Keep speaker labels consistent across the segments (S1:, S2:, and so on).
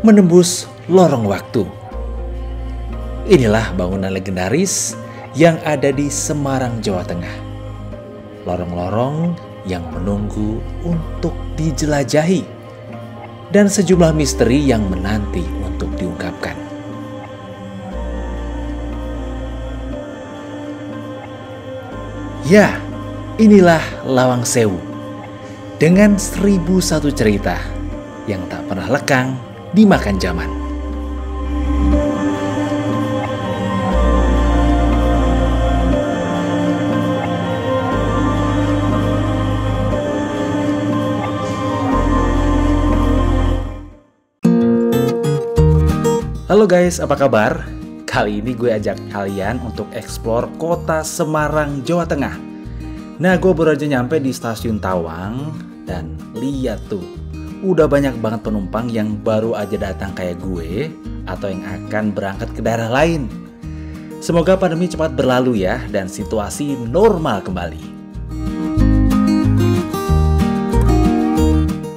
S1: menembus lorong waktu. Inilah bangunan legendaris yang ada di Semarang, Jawa Tengah. Lorong-lorong yang menunggu untuk dijelajahi dan sejumlah misteri yang menanti untuk diungkapkan. Ya, inilah Lawang Sewu dengan 1001 cerita yang tak pernah lekang dimakan zaman. Halo guys, apa kabar? Kali ini gue ajak kalian untuk eksplor kota Semarang, Jawa Tengah. Nah, gue baru aja nyampe di stasiun Tawang dan lihat tuh, udah banyak banget penumpang yang baru aja datang kayak gue atau yang akan berangkat ke daerah lain. Semoga pandemi cepat berlalu ya dan situasi normal kembali.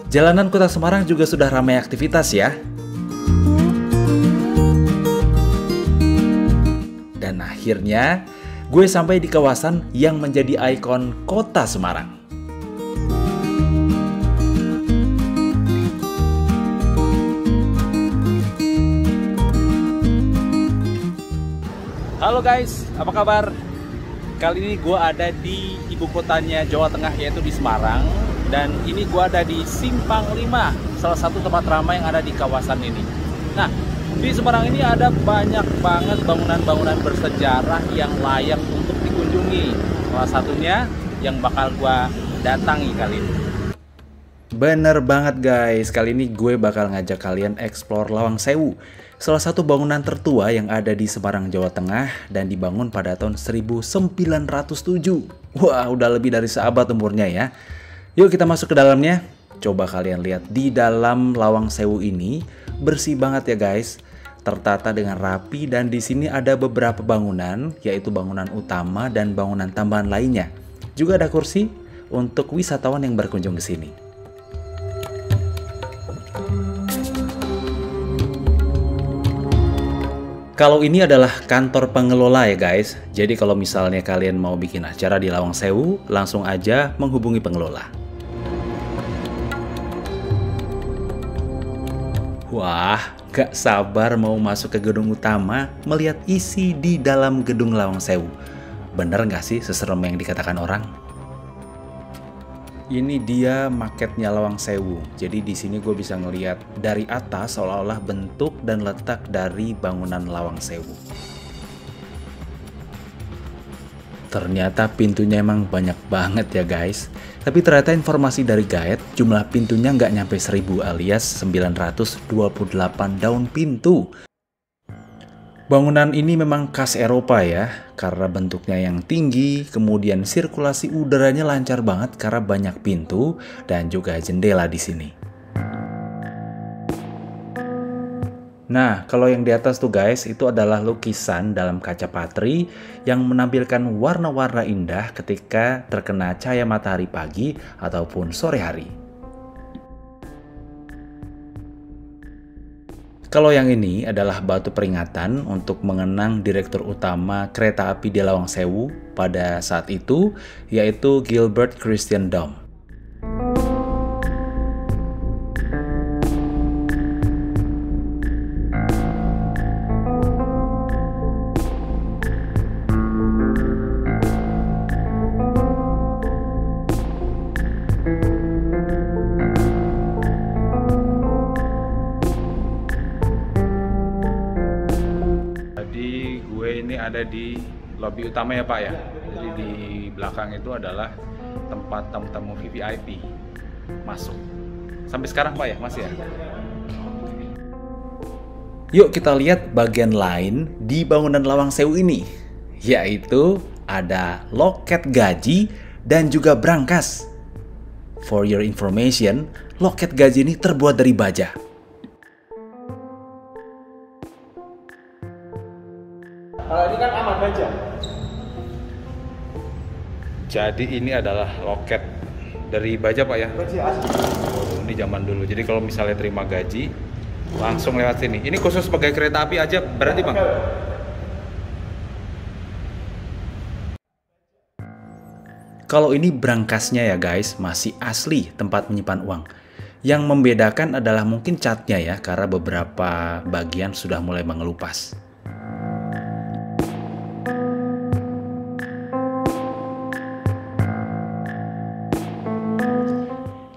S1: Jalanan kota Semarang juga sudah ramai aktivitas ya. Dan akhirnya gue sampai di kawasan yang menjadi ikon kota Semarang. Halo guys, apa kabar? Kali ini gue ada di ibu kotanya Jawa Tengah, yaitu di Semarang. Dan ini gue ada di Simpang 5, salah satu tempat ramai yang ada di kawasan ini. Nah, di Semarang ini ada banyak banget bangunan-bangunan bersejarah yang layak untuk dikunjungi. Salah satunya yang bakal gue datangi kali ini. Bener banget guys, kali ini gue bakal ngajak kalian explore Lawang Sewu, salah satu bangunan tertua yang ada di Semarang, Jawa Tengah dan dibangun pada tahun 1907. Wah, udah lebih dari seabad umurnya ya. Yuk kita masuk ke dalamnya. Coba kalian lihat di dalam Lawang Sewu ini bersih banget ya guys. Tertata dengan rapi dan di sini ada beberapa bangunan, yaitu bangunan utama dan bangunan tambahan lainnya. Juga ada kursi untuk wisatawan yang berkunjung ke sini. Kalau ini adalah kantor pengelola ya guys. Jadi kalau misalnya kalian mau bikin acara di Lawang Sewu, langsung aja menghubungi pengelola. Wah, gak sabar mau masuk ke gedung utama, melihat isi di dalam gedung Lawang Sewu. Bener gak sih seserem yang dikatakan orang? Ini dia maketnya Lawang Sewu. Jadi di sini gue bisa ngelihat dari atas seolah-olah bentuk dan letak dari bangunan Lawang Sewu. Ternyata pintunya emang banyak banget ya guys. Tapi ternyata informasi dari guide, jumlah pintunya nggak nyampe 1000 alias 928 daun pintu. Bangunan ini memang khas Eropa ya, karena bentuknya yang tinggi, kemudian sirkulasi udaranya lancar banget karena banyak pintu dan juga jendela di sini. Nah, kalau yang di atas tuh guys, itu adalah lukisan dalam kaca patri yang menampilkan warna-warna indah ketika terkena cahaya matahari pagi ataupun sore hari. Kalau yang ini adalah batu peringatan untuk mengenang Direktur Utama Kereta Api di Lawang Sewu pada saat itu, yaitu Gilbert Christian Dom. Ini ada di lobi utama ya Pak ya. Jadi di belakang itu adalah tempat tamu-tamu VVIP masuk. Sampai sekarang Pak ya, masih ya? Yuk kita lihat bagian lain di bangunan Lawang Sewu ini, yaitu ada loket gaji dan juga brankas. For your information, loket gaji ini terbuat dari baja.
S2: Kalau ini kan aman baja.
S1: Jadi ini adalah loket dari baja Pak ya?
S2: Baja asli.
S1: Oh, ini zaman dulu. Jadi kalau misalnya terima gaji, Langsung lewat sini. Ini khusus sebagai kereta api aja berarti Bang? Kalau ini brankasnya ya guys, masih asli tempat menyimpan uang. Yang membedakan adalah mungkin catnya ya, karena beberapa bagian sudah mulai mengelupas.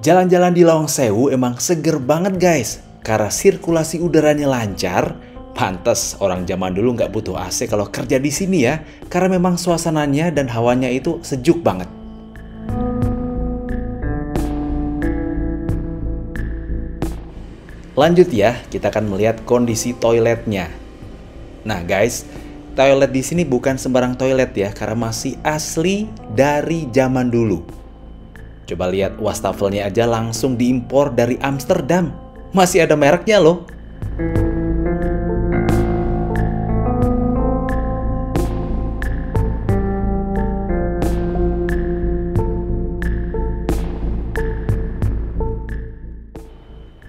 S1: Jalan-jalan di Lawang Sewu emang seger banget guys. Karena sirkulasi udaranya lancar, pantes orang zaman dulu nggak butuh AC kalau kerja di sini ya. Karena memang suasananya dan hawanya itu sejuk banget. Lanjut ya, kita akan melihat kondisi toiletnya. Nah guys, toilet di sini bukan sembarang toilet ya, karena masih asli dari zaman dulu. Coba lihat wastafelnya aja langsung diimpor dari Amsterdam. Masih ada mereknya loh.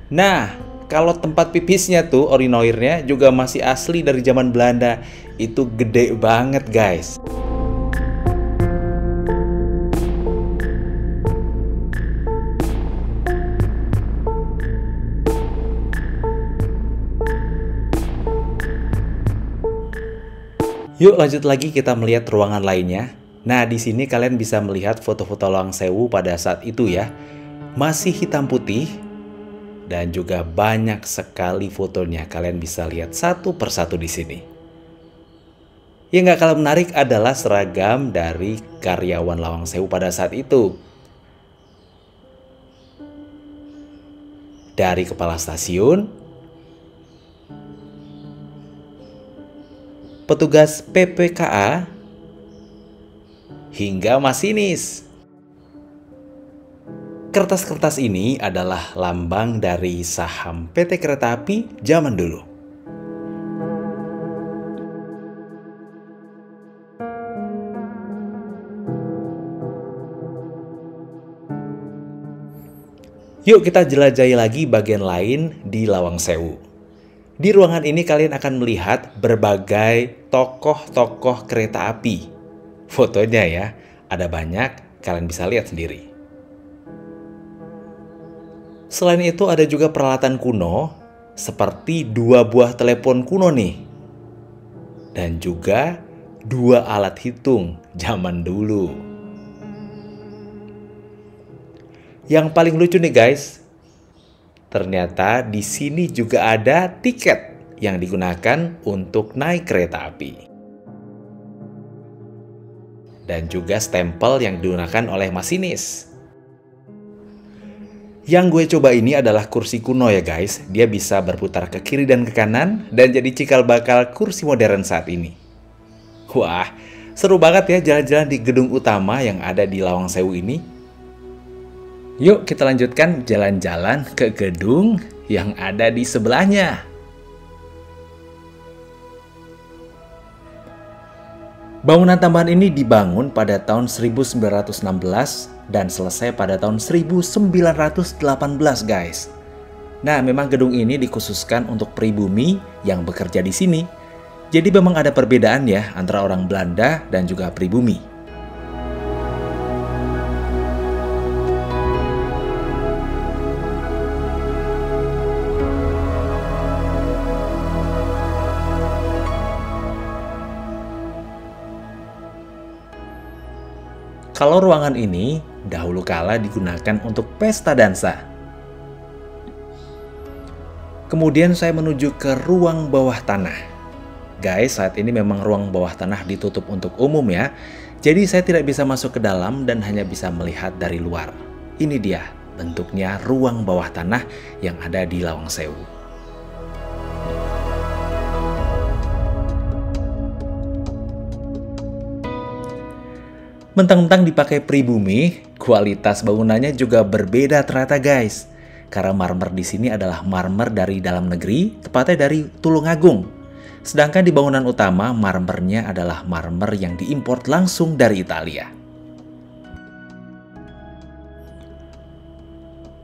S1: Nah, kalau tempat pipisnya tuh, urinoirnya juga masih asli dari zaman Belanda. Itu gede banget guys. Yuk lanjut lagi kita melihat ruangan lainnya. Nah, di sini kalian bisa melihat foto-foto Lawang Sewu pada saat itu ya. Masih hitam putih dan juga banyak sekali fotonya. Kalian bisa lihat satu persatu di sini. Yang nggak kalah menarik adalah seragam dari karyawan Lawang Sewu pada saat itu. Dari kepala stasiun, petugas PPKA, hingga masinis. Kertas-kertas ini adalah lambang dari saham PT Kereta Api zaman dulu. Yuk kita jelajahi lagi bagian lain di Lawang Sewu. Di ruangan ini kalian akan melihat berbagai tokoh-tokoh kereta api. Fotonya ya, ada banyak, kalian bisa lihat sendiri. Selain itu ada juga peralatan kuno, seperti 2 buah telepon kuno nih. Dan juga 2 alat hitung zaman dulu. Yang paling lucu nih guys, ternyata di sini juga ada tiket yang digunakan untuk naik kereta api. Dan juga stempel yang digunakan oleh masinis. Yang gue coba ini adalah kursi kuno ya guys. Dia bisa berputar ke kiri dan ke kanan dan jadi cikal bakal kursi modern saat ini. Wah, seru banget ya jalan-jalan di gedung utama yang ada di Lawang Sewu ini. Yuk kita lanjutkan jalan-jalan ke gedung yang ada di sebelahnya. Bangunan tambahan ini dibangun pada tahun 1916 dan selesai pada tahun 1918 guys. Nah, memang gedung ini dikhususkan untuk pribumi yang bekerja di sini. Jadi memang ada perbedaan ya antara orang Belanda dan juga pribumi. Kalau ruangan ini dahulu kala digunakan untuk pesta dansa. Kemudian saya menuju ke ruang bawah tanah. Guys, saat ini memang ruang bawah tanah ditutup untuk umum ya. Jadi saya tidak bisa masuk ke dalam dan hanya bisa melihat dari luar. Ini dia bentuknya ruang bawah tanah yang ada di Lawang Sewu. Mentang-mentang dipakai pribumi, kualitas bangunannya juga berbeda ternyata guys. Karena marmer di sini adalah marmer dari dalam negeri, tepatnya dari Tulungagung. Sedangkan di bangunan utama, marmernya adalah marmer yang diimpor langsung dari Italia.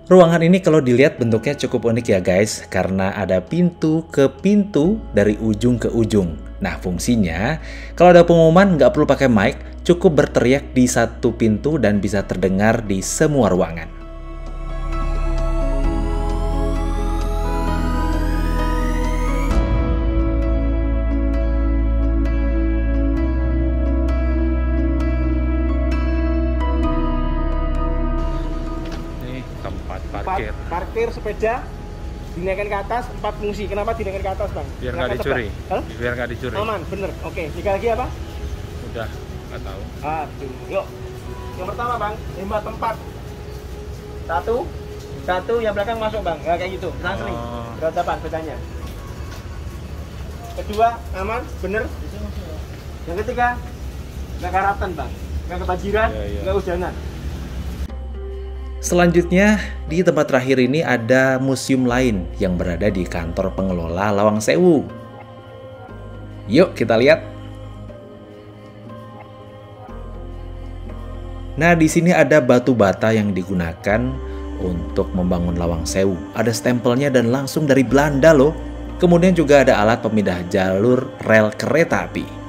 S1: Ruangan ini kalau dilihat bentuknya cukup unik ya guys, karena ada pintu ke pintu dari ujung ke ujung. Nah fungsinya, kalau ada pengumuman nggak perlu pakai mic, cukup berteriak di satu pintu dan bisa terdengar di semua ruangan.
S2: Parkir sepeda dinaikkan ke atas, 4 fungsi. Kenapa dinaikkan ke atas, Bang?
S1: Biar nggak dicuri. Biar nggak dicuri.
S2: Aman, bener. Oke, tiga lagi apa?
S1: Udah, nggak tahu.
S2: Aduh, yuk. Yang pertama, Bang, hemat tempat. Satu, yang belakang masuk, Bang. Ya, kayak gitu. Langsung. Berhadapan bedanya. Kedua, aman, bener. Yang ketiga, nggak karatan, Bang. Nggak kebanjiran, nggak hujanan.
S1: Selanjutnya, di tempat terakhir ini ada museum lain yang berada di kantor pengelola Lawang Sewu. Yuk kita lihat. Nah, di sini ada batu bata yang digunakan untuk membangun Lawang Sewu. Ada stempelnya dan langsung dari Belanda loh. Kemudian juga ada alat pemindah jalur rel kereta api.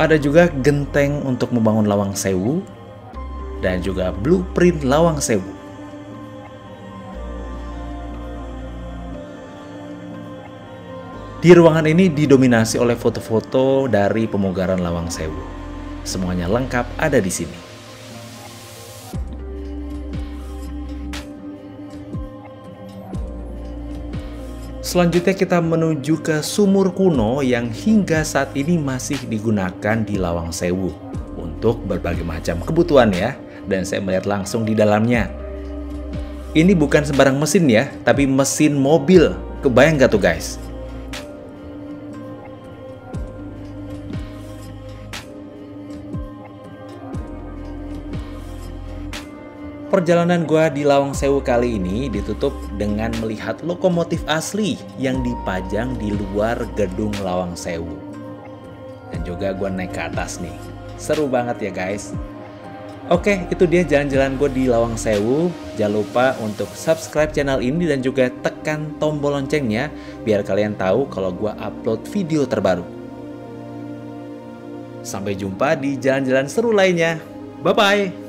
S1: Ada juga genteng untuk membangun Lawang Sewu dan juga blueprint Lawang Sewu. Di ruangan ini didominasi oleh foto-foto dari pemugaran Lawang Sewu. Semuanya lengkap ada di sini. Selanjutnya kita menuju ke sumur kuno yang hingga saat ini masih digunakan di Lawang Sewu untuk berbagai macam kebutuhan ya, dan saya melihat langsung di dalamnya. Ini bukan sembarang mesin ya, tapi mesin mobil. Kebayang gak tuh guys? Perjalanan gua di Lawang Sewu kali ini ditutup dengan melihat lokomotif asli yang dipajang di luar gedung Lawang Sewu. Dan juga gua naik ke atas nih. Seru banget ya guys. Oke, itu dia jalan-jalan gue di Lawang Sewu. Jangan lupa untuk subscribe channel ini dan juga tekan tombol loncengnya biar kalian tahu kalau gue upload video terbaru. Sampai jumpa di jalan-jalan seru lainnya. Bye-bye!